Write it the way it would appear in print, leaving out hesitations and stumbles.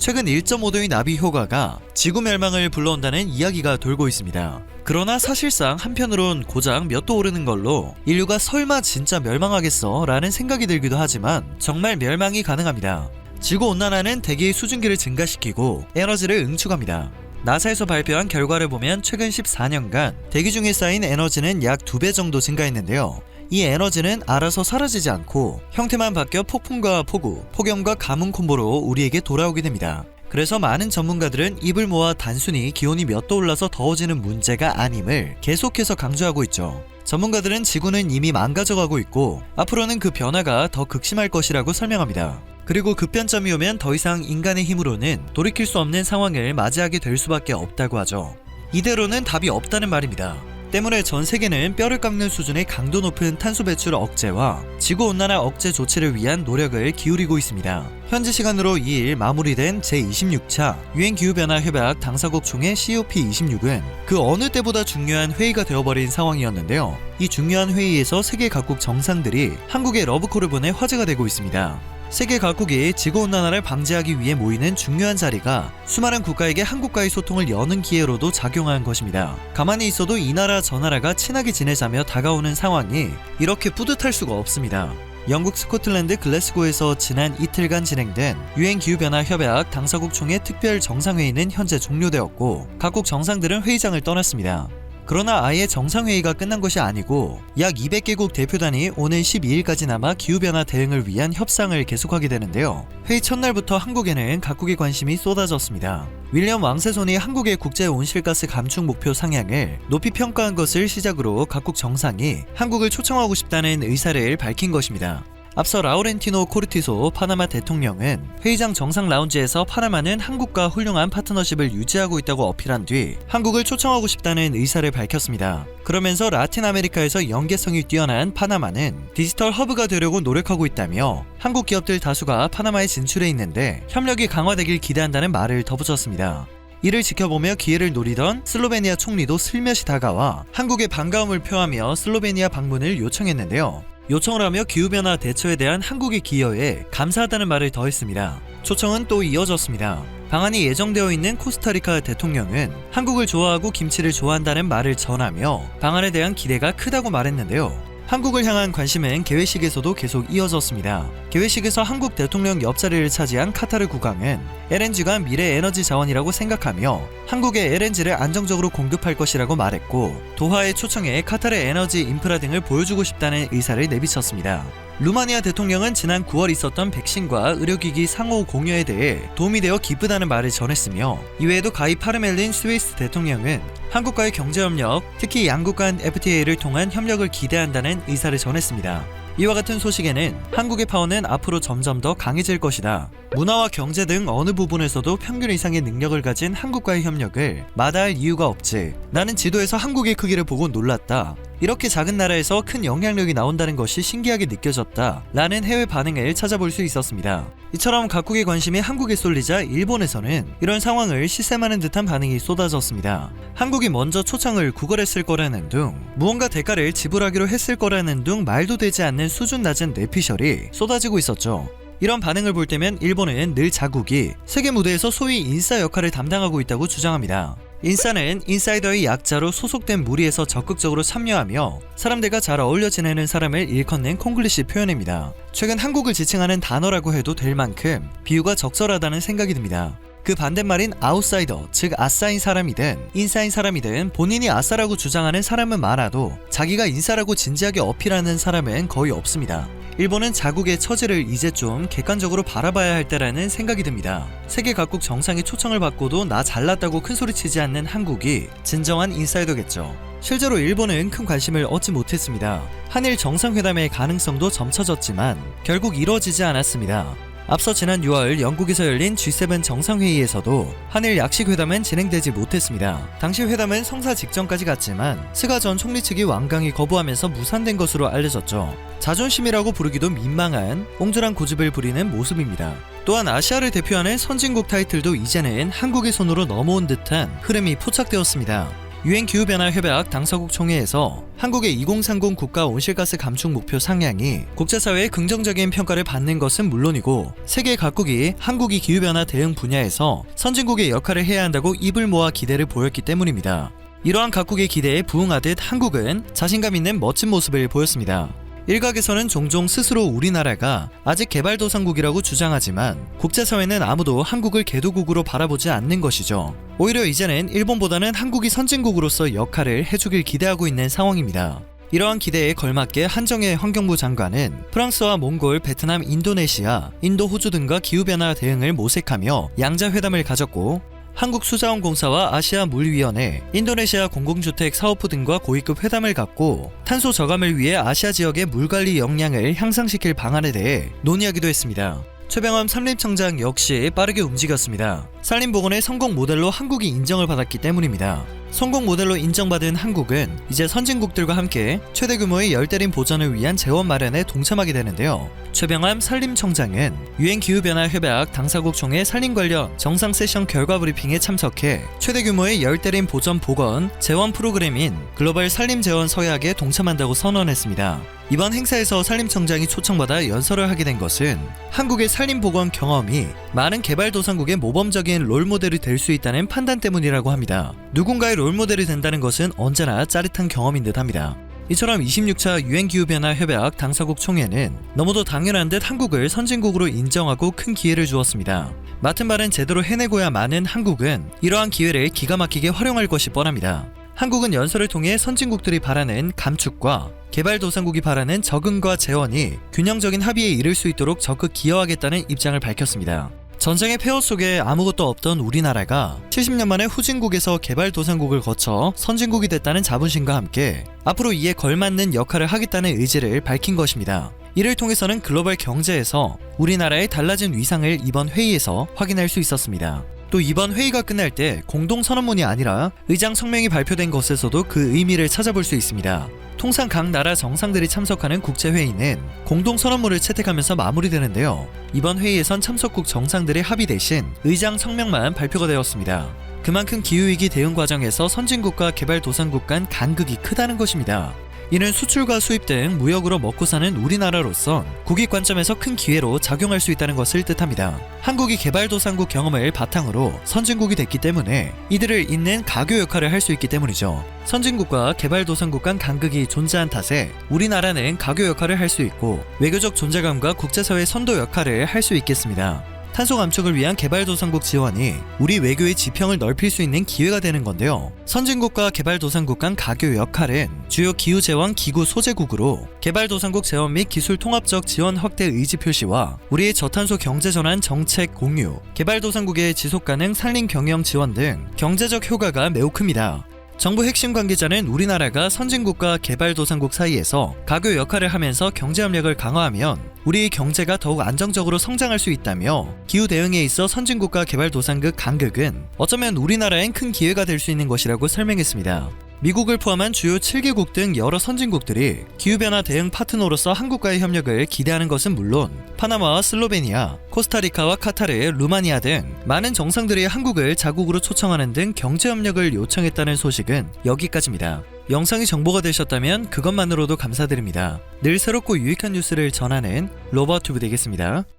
최근 1.5도의 나비 효과가 지구 멸망을 불러온다는 이야기가 돌고 있습니다. 그러나 사실상 한편으론 고작 몇 도 오르는 걸로 인류가 설마 진짜 멸망하겠어? 라는 생각이 들기도 하지만 정말 멸망이 가능합니다. 지구온난화는 대기의 수증기를 증가시키고 에너지를 응축합니다. 나사에서 발표한 결과를 보면 최근 14년간 대기 중에 쌓인 에너지는 약 2배 정도 증가했는데요. 이 에너지는 알아서 사라지지 않고 형태만 바뀌어 폭풍과 폭우, 폭염과 가뭄 콤보로 우리에게 돌아오게 됩니다. 그래서 많은 전문가들은 입을 모아 단순히 기온이 몇 도 올라서 더워지는 문제가 아님을 계속해서 강조하고 있죠. 전문가들은 지구는 이미 망가져가고 있고 앞으로는 그 변화가 더 극심할 것이라고 설명합니다. 그리고 급변점이 오면 더 이상 인간의 힘으로는 돌이킬 수 없는 상황을 맞이하게 될 수밖에 없다고 하죠. 이대로는 답이 없다는 말입니다. 때문에 전 세계는 뼈를 깎는 수준의 강도 높은 탄소 배출 억제와 지구온난화 억제 조치를 위한 노력을 기울이고 있습니다. 현지 시간으로 2일 마무리된 제26차 유엔기후변화 협약 당사국 총회 COP26은 그 어느 때보다 중요한 회의가 되어버린 상황이었는데요. 이 중요한 회의에서 세계 각국 정상들이 한국에 러브콜을 보내 화제가 되고 있습니다. 세계 각국이 지구온난화를 방지하기 위해 모이는 중요한 자리가 수많은 국가에게 한국과의 소통을 여는 기회로도 작용한 것입니다. 가만히 있어도 이 나라 저 나라가 친하게 지내자며 다가오는 상황이 이렇게 뿌듯할 수가 없습니다. 영국 스코틀랜드 글래스고에서 지난 이틀간 진행된 유엔기후변화 협약 당사국 총회 특별 정상회의는 현재 종료되었고 각국 정상들은 회의장을 떠났습니다. 그러나 아예 정상회의가 끝난 것이 아니고 약 200개국 대표단이 오늘 12일까지 남아 기후변화 대응을 위한 협상을 계속하게 되는데요. 회의 첫날부터 한국에는 각국의 관심이 쏟아졌습니다. 윌리엄 왕세손이 한국의 국제 온실가스 감축 목표 상향을 높이 평가한 것을 시작으로 각국 정상이 한국을 초청하고 싶다는 의사를 밝힌 것입니다. 앞서 라우렌티노 코르티소 파나마 대통령은 회의장 정상 라운지에서 파나마는 한국과 훌륭한 파트너십을 유지하고 있다고 어필한 뒤 한국을 초청하고 싶다는 의사를 밝혔습니다. 그러면서 라틴 아메리카에서 연계성이 뛰어난 파나마는 디지털 허브가 되려고 노력하고 있다며 한국 기업들 다수가 파나마에 진출해 있는데 협력이 강화되길 기대한다는 말을 덧붙였습니다. 이를 지켜보며 기회를 노리던 슬로베니아 총리도 슬며시 다가와 한국의 반가움을 표하며 슬로베니아 방문을 요청했는데요. 요청을 하며 기후변화 대처에 대한 한국의 기여에 감사하다는 말을 더했습니다. 초청은 또 이어졌습니다. 방한이 예정되어 있는 코스타리카 대통령은 한국을 좋아하고 김치를 좋아한다는 말을 전하며 방한에 대한 기대가 크다고 말했는데요. 한국을 향한 관심은 개회식에서도 계속 이어졌습니다. 개회식에서 한국 대통령 옆자리를 차지한 카타르 국왕은 LNG가 미래 에너지 자원이라고 생각하며 한국에 LNG를 안정적으로 공급할 것이라고 말했고 도하의 초청에 카타르 에너지 인프라 등을 보여주고 싶다는 의사를 내비쳤습니다. 루마니아 대통령은 지난 9월 있었던 백신과 의료기기 상호 공유에 대해 도움이 되어 기쁘다는 말을 전했으며 이외에도 가이 파르멜린 스위스 대통령은 한국과의 경제협력, 특히 양국 간 FTA를 통한 협력을 기대한다는 의사를 전했습니다. 이와 같은 소식에는 한국의 파워는 앞으로 점점 더 강해질 것이다. 문화와 경제 등 어느 부분에서도 평균 이상의 능력을 가진 한국과의 협력을 마다할 이유가 없지. 나는 지도에서 한국의 크기를 보고 놀랐다. 이렇게 작은 나라에서 큰 영향력이 나온다는 것이 신기하게 느껴졌다. 라는 해외 반응을 찾아볼 수 있었습니다. 이처럼 각국의 관심이 한국에 쏠리자 일본에서는 이런 상황을 시샘하는 듯한 반응이 쏟아졌습니다. 한국이 먼저 초청을 구걸했을 거라는 둥, 무언가 대가를 지불하기로 했을 거라는 둥 말도 되지 않는 수준 낮은 뇌피셜이 쏟아지고 있었죠. 이런 반응을 볼 때면 일본은 늘 자국이 세계 무대에서 소위 인싸 역할을 담당하고 있다고 주장합니다. 인싸는 인사이더의 약자로 소속된 무리에서 적극적으로 참여하며 사람들과 잘 어울려 지내는 사람을 일컫는 콩글리시 표현입니다. 최근 한국을 지칭하는 단어라고 해도 될 만큼 비유가 적절하다는 생각이 듭니다. 그 반대말인 아웃사이더, 즉 아싸인 사람이든 인싸인 사람이든 본인이 아싸라고 주장하는 사람은 많아도 자기가 인싸라고 진지하게 어필하는 사람은 거의 없습니다. 일본은 자국의 처지를 이제 좀 객관적으로 바라봐야 할 때라는 생각이 듭니다. 세계 각국 정상의 초청을 받고도 나 잘났다고 큰소리치지 않는 한국이 진정한 인사이더겠죠. 실제로 일본은 큰 관심을 얻지 못했습니다. 한일 정상회담의 가능성도 점쳐졌지만 결국 이루어지지 않았습니다. 앞서 지난 6월 영국에서 열린 G7 정상회의에서도 한일 약식회담은 진행되지 못했습니다. 당시 회담은 성사 직전까지 갔지만 스가 전 총리 측이 완강히 거부하면서 무산된 것으로 알려졌죠. 자존심이라고 부르기도 민망한 옹졸한 고집을 부리는 모습입니다. 또한 아시아를 대표하는 선진국 타이틀도 이제는 한국의 손으로 넘어온 듯한 흐름이 포착되었습니다. 유엔 기후변화 협약 당사국 총회에서 한국의 2030 국가 온실가스 감축 목표 상향이 국제사회의 긍정적인 평가를 받는 것은 물론이고 세계 각국이 한국이 기후변화 대응 분야에서 선진국의 역할을 해야 한다고 입을 모아 기대를 보였기 때문입니다. 이러한 각국의 기대에 부응하듯 한국은 자신감 있는 멋진 모습을 보였습니다. 일각에서는 종종 스스로 우리나라가 아직 개발도상국이라고 주장하지만 국제사회는 아무도 한국을 개도국으로 바라보지 않는 것이죠. 오히려 이제는 일본보다는 한국이 선진국으로서 역할을 해주길 기대하고 있는 상황입니다. 이러한 기대에 걸맞게 한정혜 환경부 장관은 프랑스와 몽골, 베트남, 인도네시아, 인도, 호주 등과 기후변화 대응을 모색하며 양자회담을 가졌고 한국수자원공사와 아시아물위원회, 인도네시아 공공주택 사업부 등과 고위급 회담을 갖고 탄소 저감을 위해 아시아 지역의 물관리 역량을 향상시킬 방안에 대해 논의하기도 했습니다. 최병암 산림청장 역시 빠르게 움직였습니다. 산림보건의 성공 모델로 한국이 인정을 받았기 때문입니다. 성공 모델로 인정받은 한국은 이제 선진국들과 함께 최대 규모의 열대림 보전을 위한 재원 마련에 동참하게 되는데요. 최병암 산림청장은 유엔 기후변화 협약 당사국 총회 산림 관련 정상 세션 결과 브리핑에 참석해 최대 규모의 열대림 보전 복원 재원 프로그램인 글로벌 산림 재원 서약에 동참한다고 선언했습니다. 이번 행사에서 산림청장이 초청받아 연설을 하게 된 것은 한국의 산림 복원 경험이 많은 개발도상국의 모범적인 롤모델이 될 수 있다는 판단 때문이라고 합니다. 누군가의 롤모델이 된다는 것은 언제나 짜릿한 경험인 듯 합니다. 이처럼 26차 유엔 기후변화 협약 당사국 총회는 너무도 당연한 듯 한국을 선진국으로 인정하고 큰 기회를 주었습니다. 맡은 바는 제대로 해내고야 마는 한국은 이러한 기회를 기가 막히게 활용할 것이 뻔합니다. 한국은 연설을 통해 선진국들이 바라는 감축과 개발도상국이 바라는 적응과 재원이 균형적인 합의에 이를 수 있도록 적극 기여하겠다는 입장을 밝혔습니다. 전쟁의 폐허 속에 아무것도 없던 우리나라가 70년 만에 후진국에서 개발도상국을 거쳐 선진국이 됐다는 자부심과 함께 앞으로 이에 걸맞는 역할을 하겠다는 의지를 밝힌 것입니다. 이를 통해서는 글로벌 경제에서 우리나라의 달라진 위상을 이번 회의에서 확인할 수 있었습니다. 또 이번 회의가 끝날 때 공동선언문이 아니라 의장 성명이 발표된 것에서도 그 의미를 찾아볼 수 있습니다. 통상 각 나라 정상들이 참석하는 국제회의는 공동선언문을 채택하면서 마무리되는데요. 이번 회의에선 참석국 정상들의 합의 대신 의장 성명만 발표가 되었습니다. 그만큼 기후위기 대응 과정에서 선진국과 개발도상국 간 간극이 크다는 것입니다. 이는 수출과 수입 등 무역으로 먹고 사는 우리나라로선 국익 관점에서 큰 기회로 작용할 수 있다는 것을 뜻합니다. 한국이 개발도상국 경험을 바탕으로 선진국이 됐기 때문에 이들을 잇는 가교 역할을 할 수 있기 때문이죠. 선진국과 개발도상국 간 간극이 존재한 탓에 우리나라는 가교 역할을 할 수 있고 외교적 존재감과 국제사회 선도 역할을 할 수 있겠습니다. 탄소 감축을 위한 개발도상국 지원이 우리 외교의 지평을 넓힐 수 있는 기회가 되는 건데요. 선진국과 개발도상국 간 가교 역할은 주요 기후재원 기구 소재국으로 개발도상국 재원 및 기술 통합적 지원 확대 의지 표시와 우리의 저탄소 경제전환 정책 공유, 개발도상국의 지속가능 산림 경영 지원 등 경제적 효과가 매우 큽니다. 정부 핵심 관계자는 우리나라가 선진국과 개발도상국 사이에서 가교 역할을 하면서 경제협력을 강화하면 우리의 경제가 더욱 안정적으로 성장할 수 있다며 기후 대응에 있어 선진국과 개발도상국 간극은 어쩌면 우리나라엔 큰 기회가 될 수 있는 것이라고 설명했습니다. 미국을 포함한 주요 7개국 등 여러 선진국들이 기후변화 대응 파트너로서 한국과의 협력을 기대하는 것은 물론 파나마와 슬로베니아, 코스타리카와 카타르, 루마니아 등 많은 정상들이 한국을 자국으로 초청하는 등 경제협력을 요청했다는 소식은 여기까지입니다. 영상이 정보가 되셨다면 그것만으로도 감사드립니다. 늘 새롭고 유익한 뉴스를 전하는 로버튜브 되겠습니다.